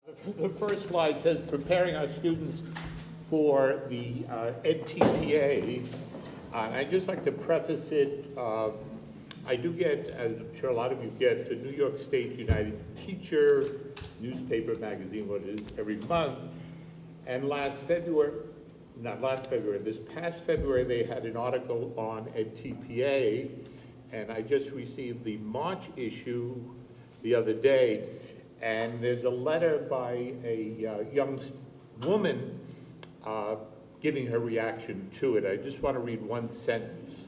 The first slide says preparing our students for the edTPA. I'd just like to preface it. I do get, as I'm sure a lot of you get, the New York State United Teacher newspaper magazine, what it is, every month. And this past February, they had an article on edTPA, and I just received the March issue the other day, and there's a letter by a young woman giving her reaction to it. I just want to read one sentence.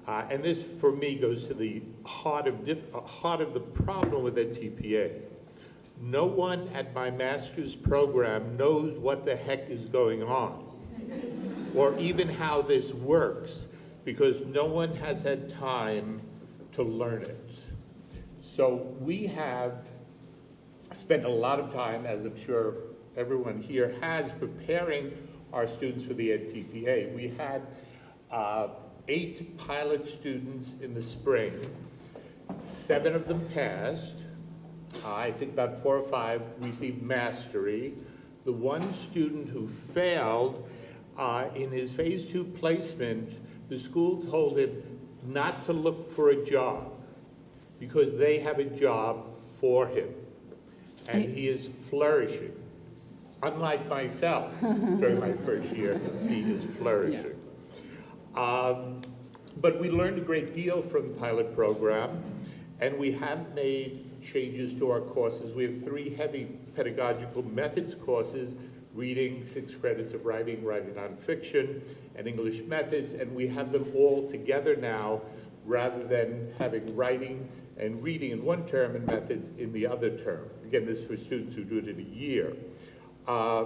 And this, for me, goes to the heart of the problem with edTPA. No one at my master's program knows what the heck is going on, or even how this works, because no one has had time to learn it. So we have spent a lot of time, as I'm sure everyone here has, preparing our students for the edTPA. We had 8 pilot students in the spring. 7 of them passed. I think about 4 or 5 received mastery. The one student who failed, in his phase 2 placement, the school told him not to look for a job because they have a job for him. And he is flourishing. Unlike myself, during my first year, he is flourishing. But we learned a great deal from the pilot program, and we have made changes to our courses. We have 3 heavy pedagogical methods courses: reading, 6 credits of writing nonfiction, and English methods, and we have them all together now, rather than having writing and reading in one term and methods in the other term. Again, this is for students who do it in a year. I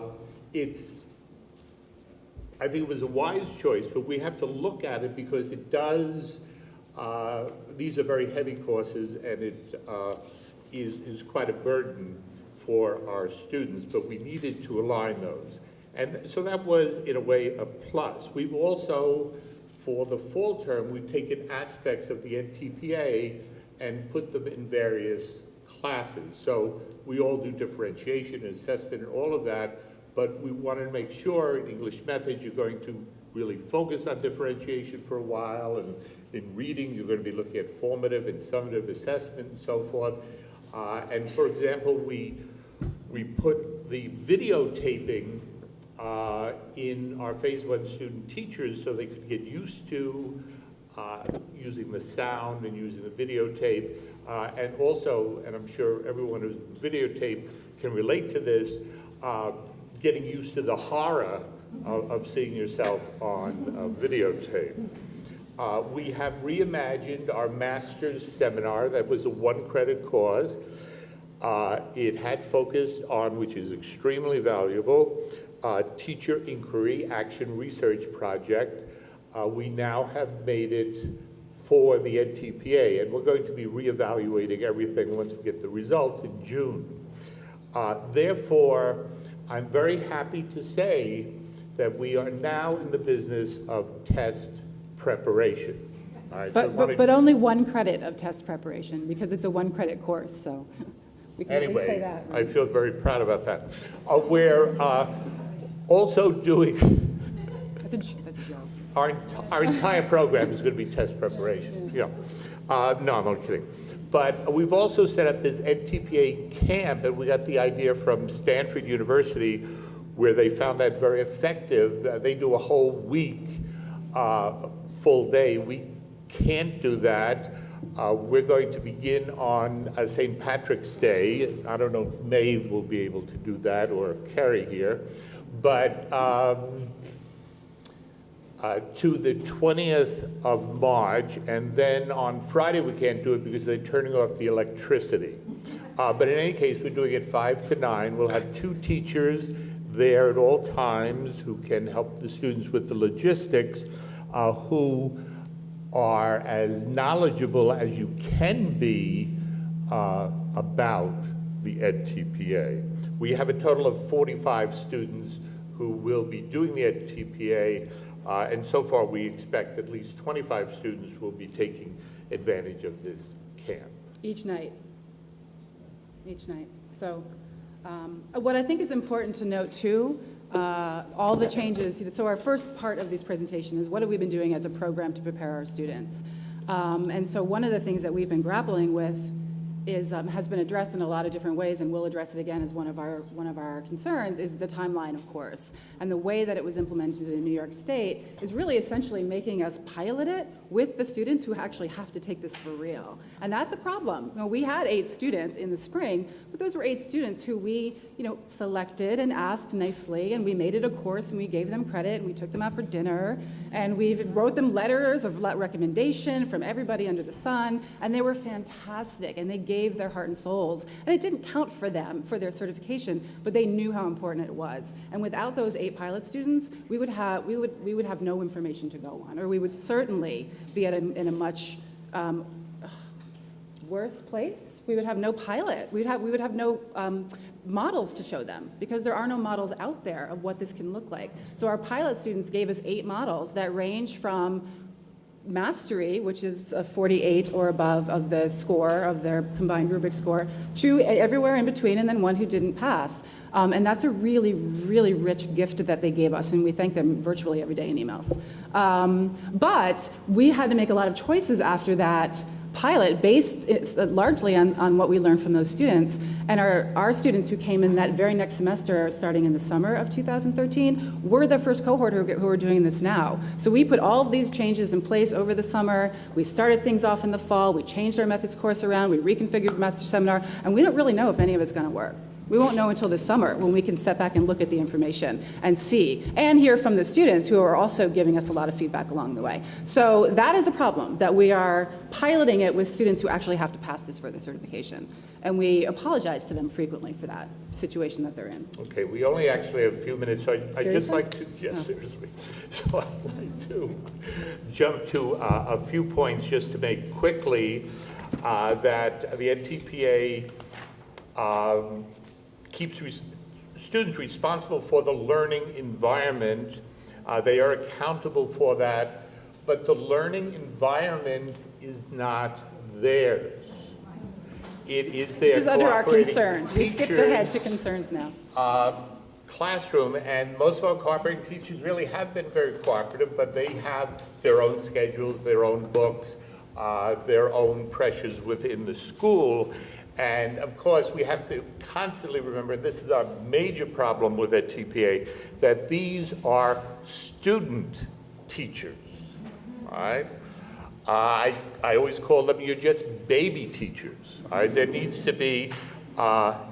think it was a wise choice, but we have to look at it because it does, these are very heavy courses, and it is quite a burden for our students, but we needed to align those. And so that was, in a way, a plus. We've also, for the fall term, we've taken aspects of the edTPA and put them in various classes. So we all do differentiation and assessment and all of that, but we wanted to make sure in English methods you're going to really focus on differentiation for a while, and in reading you're going to be looking at formative and summative assessment and so forth. And for example, we put the videotaping in our phase 1 student teachers so they could get used to using the sound and using the videotape, and also, and I'm sure everyone who's videotaped can relate to this, getting used to the horror of seeing yourself on videotape. We have reimagined our master's seminar. That was a 1-credit course. It had focused on, which is extremely valuable, teacher inquiry, action research project. We now have made it for the edTPA, and we're going to be reevaluating everything once we get the results in June. Therefore, I'm very happy to say that we are now in the business of test preparation. All right, but only 1 credit of test preparation, because it's a 1-credit course, so we can anyway, say that. I feel very proud about that. We're also doing... That's a joke. Our entire program is going to be test preparation. Yeah. No, I'm not kidding. But we've also set up this edTPA camp, and we got the idea from Stanford University, where they found that very effective. They do a whole week, full day. We can't do that. We're going to begin on St. Patrick's Day. I don't know if Maeve will be able to do that, or Kerry here. But to the 20th of March, and then on Friday we can't do it because they're turning off the electricity. But in any case, we're doing it 5 to 9. We'll have 2 teachers there at all times who can help the students with the logistics, who are as knowledgeable as you can be about the edTPA. We have a total of 45 students who will be doing the edTPA. And so far, we expect at least 25 students will be taking advantage of this camp. Each night. So What I think is important to note too, all the changes, so our first part of this presentation is what have we been doing as a program to prepare our students? And so one of the things that we've been grappling with is, has been addressed in a lot of different ways, and we'll address it again as one of our concerns, is the timeline, of course. And the way that it was implemented in New York State is really essentially making us pilot it with the students who actually have to take this for real. And that's a problem. You know, we had 8 students in the spring, but those were 8 students who we, selected and asked nicely, and we made it a course, and we gave them credit, and we took them out for dinner, and we wrote them letters of recommendation from everybody under the sun, and they were fantastic, and they gave their heart and souls. And it didn't count for them for their certification, but they knew how important it was. And without those 8 pilot students, we would have no information to go on, or we would certainly be in a much worse place. We would have no pilot. We would have no models to show them, because there are no models out there of what this can look like. So our pilot students gave us 8 models that range from mastery, which is a 48 or above of the score, of their combined rubric score, to everywhere in between, and then one who didn't pass. And that's a really, really rich gift that they gave us, and we thank them virtually every day in emails. But we had to make a lot of choices after that pilot, based largely on what we learned from those students. And our students who came in that very next semester, starting in the summer of 2013, were the first cohort who are doing this now. So we put all of these changes in place over the summer. We started things off in the fall. We changed our methods course around. We reconfigured Master Seminar. And we don't really know if any of it's going to work. We won't know until this summer, when we can step back and look at the information and see, and hear from the students who are also giving us a lot of feedback along the way. So that is a problem, that we are piloting it with students who actually have to pass this for the certification. And we apologize to them frequently for that situation that they're in. Okay, we only actually have a few minutes, so I'd just like to, yes, Oh. seriously. So I'd like to jump to a few points just to make quickly that the edTPA keeps students responsible for the learning environment. They are accountable for that, but the learning environment is not theirs. It is their This is under our cooperating concerns. We skipped teachers', ahead to concerns now. classroom, and most of our cooperating teachers really have been very cooperative, but they have their own schedules, their own books, their own pressures within the school. And of course, we have to constantly remember, this is a major problem with edTPA, that these are student teachers, all right? I always call them, you're just baby teachers, all right? There needs to be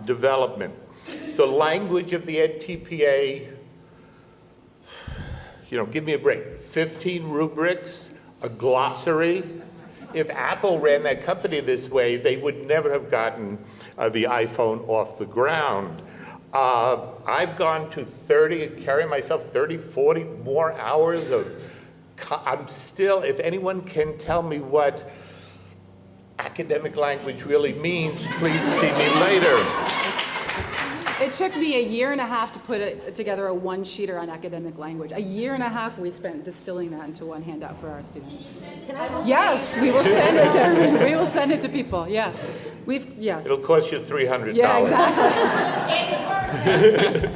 development. The language of the edTPA, give me a break. 15 rubrics, a glossary. If Apple ran that company this way, they would never have gotten the iPhone off the ground. I've gone to 30, 40 more hours of, I'm still, if anyone can tell me what academic language really means, please see me later. It took me a year and a half to put together a one-sheeter on academic language. A year and a half we spent distilling that into one handout for our students. Yes, we will send it to we will send it to people. Yeah, yes. It'll cost you $300. Yeah, exactly.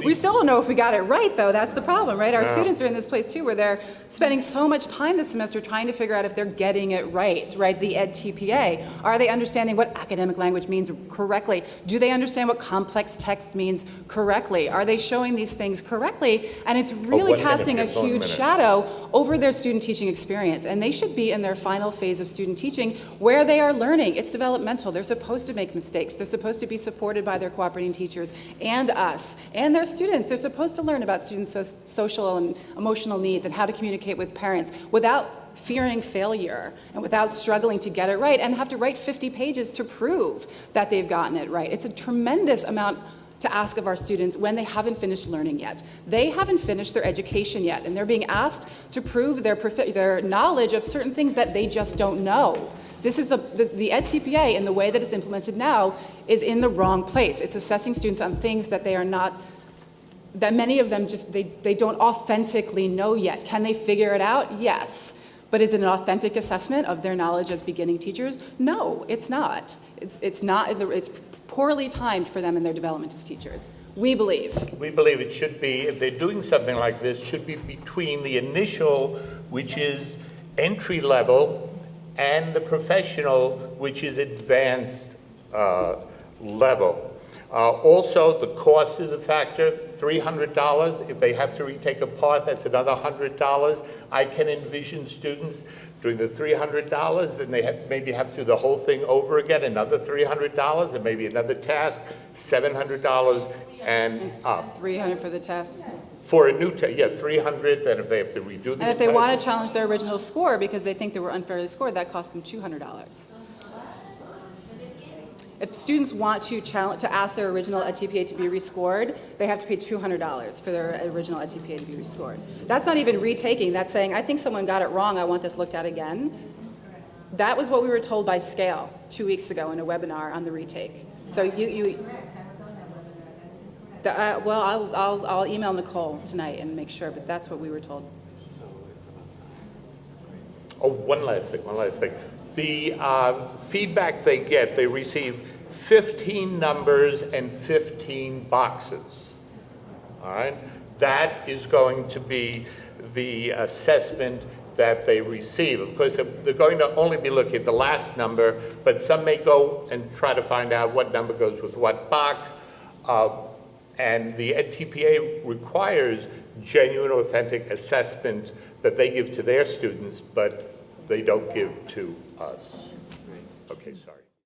We still don't know if we got it right, though. That's the problem, right? Our students are in this place, too, where they're spending so much time this semester trying to figure out if they're getting it right? The edTPA. Are they understanding what academic language means correctly? Do they understand what complex text means correctly? Are they showing these things correctly? And it's really casting a huge shadow over their student teaching experience. And they should be in their final phase of student teaching where they are learning. It's developmental. They're supposed to make mistakes. They're supposed to be supported by their cooperating teachers and us and their students. They're supposed to learn about students' social and emotional needs and how to communicate with parents without fearing failure and without struggling to get it right and have to write 50 pages to prove that they've gotten it right. It's a tremendous amount to ask of our students when they haven't finished learning yet. They haven't finished their education yet, and they're being asked to prove their knowledge of certain things that they just don't know. This is the edTPA, in the way that it's implemented now, is in the wrong place. It's assessing students on things that they are not, that many of them just, they don't authentically know yet. Can they figure it out? Yes. But is it an authentic assessment of their knowledge as beginning teachers? No, it's not. It's not, it's poorly timed for them in their development as teachers, we believe. We believe it should be, if they're doing something like this, should be between the initial, which is entry level, and the professional, which is advanced level. Also, the cost is a factor, $300. If they have to retake a part, that's another $100. I can envision students doing the $300, then they maybe have to do the whole thing over again, another $300, and maybe another task, $700 and up. 300 for the test. For a new test, yeah, 300, then if they have to redo the And if they want to challenge their original score because they think they were unfairly scored, that costs them $200. If students want to ask their original edTPA to be rescored, they have to pay $200 for their original edTPA to be rescored. That's not even retaking, that's saying, I think someone got it wrong, I want this looked at again. That was what we were told by Scale 2 weeks ago in a webinar on the retake. So well, I'll email Nicole tonight and make sure, but that's what we were told. Oh, one last thing. The feedback they get, they receive 15 numbers and 15 boxes, all right? That is going to be the assessment that they receive. Of course, they're going to only be looking at the last number, but some may go and try to find out what number goes with what box. And the edTPA requires genuine, authentic assessment that they give to their students, but they don't give to us. Okay, sorry.